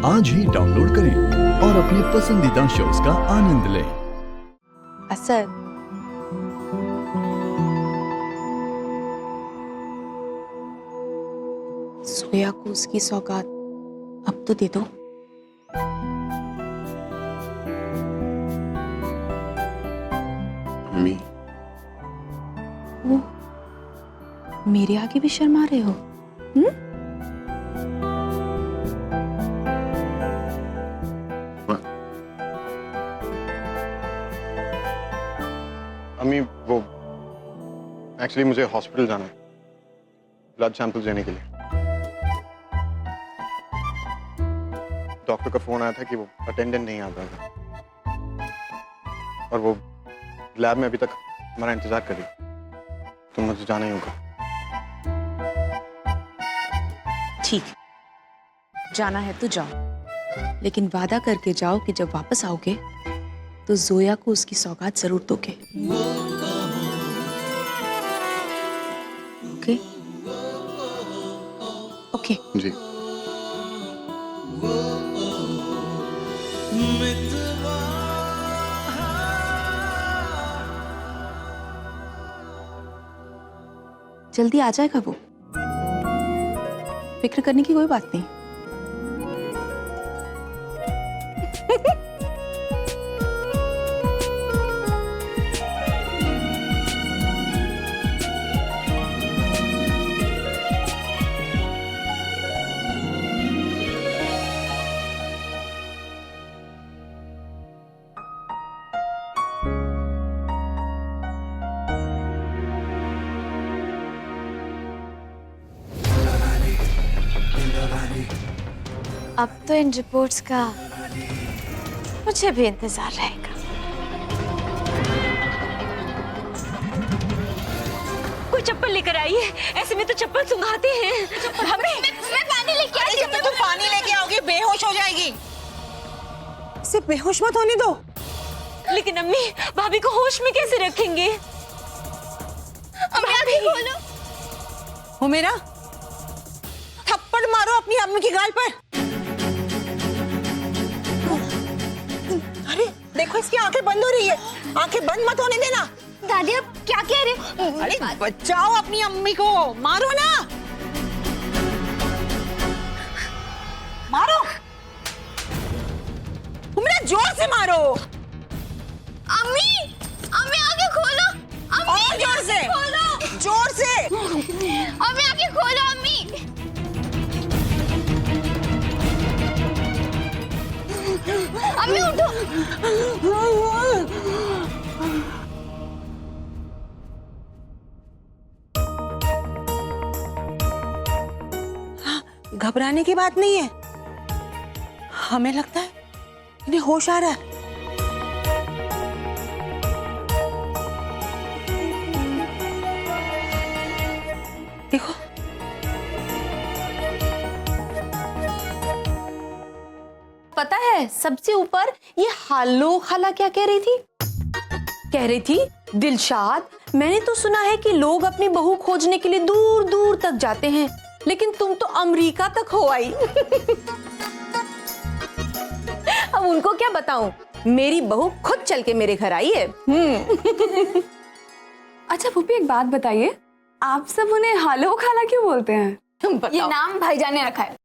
आज ही डाउनलोड करें और अपने पसंदीदा शोज का आनंद लें। असद, सोया को उसकी सौगात अब तो दे दो। मम्मी, वो मेरे आगे भी शर्मा रहे हो? अम्मी वो एक्चुअली मुझे हॉस्पिटल जाना है ब्लड सैंपल देने के लिए। डॉक्टर का फोन आया था कि वो अटेंडेंट नहीं आ रहा था और वो लैब में अभी तक हमारा इंतजार कर रही है, तो मुझे जाना ही होगा। ठीक, जाना है तो जाओ, लेकिन वादा करके जाओ कि जब वापस आओगे तो जोया को उसकी सौगात जरूर दोगे। ओके? ओके। जी। जल्दी आ जाएगा वो, फिक्र करने की कोई बात नहीं। अब तो इन रिपोर्ट्स का मुझे भी इंतजार रहेगा। कोई चप्पल लेकर आइए, ऐसे में तो चप्पल सुंघाते हैं। मैं पानी लेके आई। जब तक तुम पानी लेके आओगी बेहोश हो जाएगी। इसे बेहोश मत होने दो। लेकिन अम्मी, भाभी को होश में कैसे रखेंगे? अम्मी आंखें खोलो। हो मेरा थप्पड़ मारो अपनी अम्मी की गाल पर। अरे देखो, इसकी आंखें बंद हो रही है। आंखें बंद मत होने देना। दादी अब क्या कह रहे हो? अरे बचाओ अपनी अम्मी को, मारो ना, मारो मेरा, जोर से मारो। अम्मी, अम्मी आंखें खोलो। अम्मी और जोर से खोलो, जोर से। अम्मी आंखें खोलो। अम्मी अम्मी उठो। घबराने की बात नहीं है, हमें लगता है इन्हें होश आ रहा है। देखो, पता है सबसे ऊपर ये हालो खाला क्या कह रही थी? कह रही थी, दिलशाद, मैंने तो सुना है कि लोग अपनी बहू खोजने के लिए दूर दूर तक जाते हैं, लेकिन तुम तो अमेरिका तक हो आई। अब उनको क्या बताऊं, मेरी बहू खुद चल के मेरे घर आई है। अच्छा भूपी, एक बात बताइए, आप सब उन्हें हालो खाला क्यों बोलते हैं? ये नाम भाईजान ने रखा है।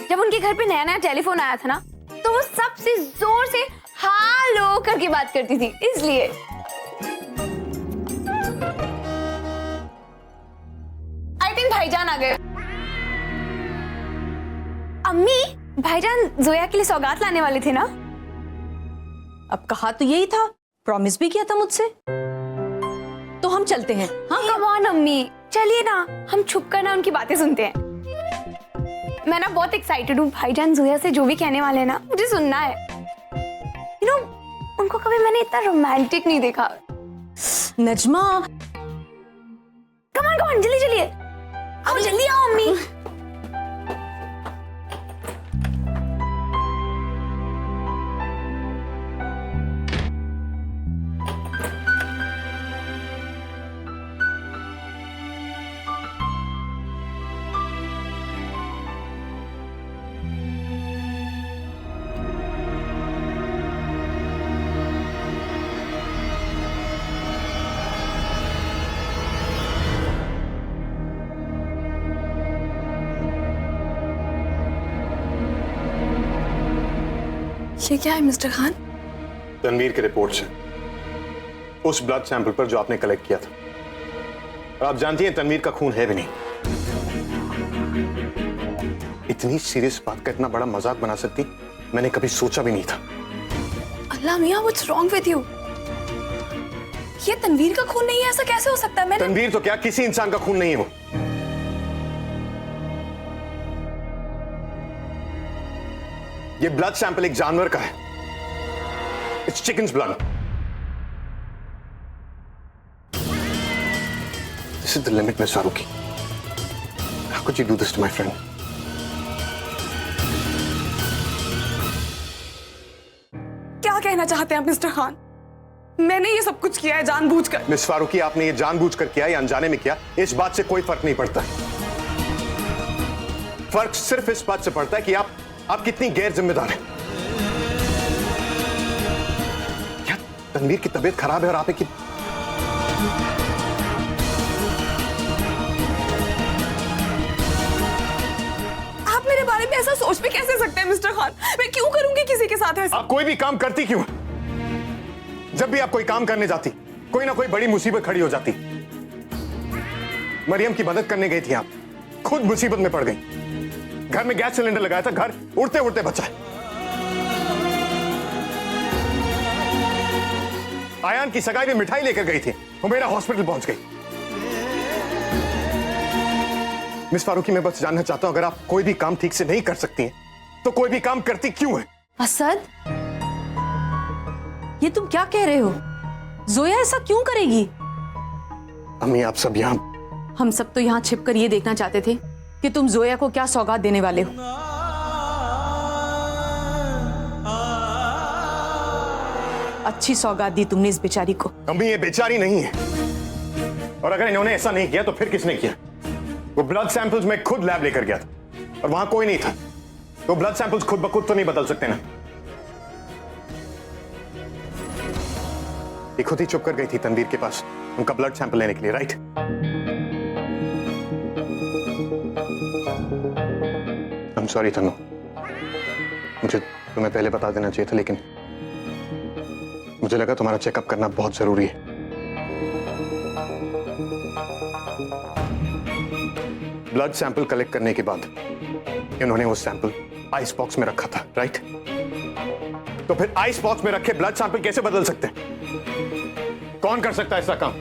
जब उनके घर पे नया नया टेलीफोन आया था ना, तो वो सबसे जोर से हालो करके बात करती थी, इसलिए। आई थिंक भाईजान आ गए। अम्मी, भाईजान जोया के लिए सौगात लाने वाले थे ना? अब कहा तो यही था, प्रॉमिस भी किया था मुझसे, तो हम चलते हैं। हाँ कम ऑन अम्मी, चलिए ना, हम छुप कर ना उनकी बातें सुनते हैं। मैं ना बहुत एक्साइटेड हूँ, भाईजान जोया से जो भी कहने वाले हैं ना, मुझे सुनना है। यू नो, उनको कभी मैंने इतना रोमांटिक नहीं देखा। नजमा, कम ऑन जल्दी चलिए, आओ जल्दी आओ अम्मी। ये क्या है मिस्टर खान? तनवीर की रिपोर्ट से उस ब्लड सैंपल पर जो आपने कलेक्ट किया था। और आप जानती हैं तनवीर का खून है भी नहीं। इतनी सीरियस बात का इतना बड़ा मजाक बना सकती मैंने कभी सोचा भी नहीं था। अल्लाह मियां, व्हाट्स रॉन्ग विद यू? ये तनवीर का खून नहीं है, ऐसा कैसे हो सकता है? मैंने तनवीर तो क्या, किसी इंसान का खून नहीं है वो। ये ब्लड सैंपल एक जानवर का है। It's chicken's blood. This is the limit Miss Farooqui. How could you do this to my friend? क्या कहना चाहते हैं आप मिस्टर खान? मैंने ये सब कुछ किया है जानबूझकर। मिस फारूकी, आपने ये जानबूझकर किया या अनजाने में किया, इस बात से कोई फर्क नहीं पड़ता। फर्क सिर्फ इस बात से पड़ता है कि आप कितनी गैर जिम्मेदार हैं। क्या तनवीर की तबीयत खराब है और आप एक आप मेरे बारे में ऐसा सोच भी कैसे सकते हैं मिस्टर खान? मैं क्यों करूंगी किसी के साथ ऐसा? आप कोई भी काम करती क्यों? जब भी आप कोई काम करने जाती, कोई ना कोई बड़ी मुसीबत खड़ी हो जाती। मरियम की मदद करने गई थी आप, खुद मुसीबत में पड़ गई। घर में गैस सिलेंडर लगाया था, घर उड़ते उड़ते बचा। आयान की सगाई में मिठाई लेकर गई थी, वो मेरा हॉस्पिटल पहुंच गई। मिस फारूकी, मैं बस जानना चाहता हूं, अगर आप कोई भी काम ठीक से नहीं कर सकती हैं, तो कोई भी काम करती क्यों है? असद, ये तुम क्या कह रहे हो? जोया ऐसा क्यों करेगी? अम्मी, आप सब यहां। हम सब तो यहाँ छिपकर ये देखना चाहते थे कि तुम जोया को क्या सौगात देने वाले हो। अच्छी सौगात दी तुमने इस बेचारी को। अम्मी, ये बेचारी नहीं है, और अगर इन्होंने ऐसा नहीं किया तो फिर किसने किया? वो ब्लड सैंपल्स मैं खुद लैब लेकर गया था और वहां कोई नहीं था। तो ब्लड सैंपल्स खुद ब खुद तो नहीं बदल सकते ना। ये खुद ही चुप कर गई थी तनवीर के पास उनका ब्लड सैंपल लेने के लिए, राइट? आई एम सॉरी तनु, मुझे तुम्हें पहले बता देना चाहिए था, लेकिन मुझे लगा तुम्हारा चेकअप करना बहुत जरूरी है। ब्लड सैंपल कलेक्ट करने के बाद इन्होंने वो सैंपल आइस बॉक्स में रखा था, राइट? तो फिर आइस बॉक्स में रखे ब्लड सैंपल कैसे बदल सकते हैं? कौन कर सकता है ऐसा काम?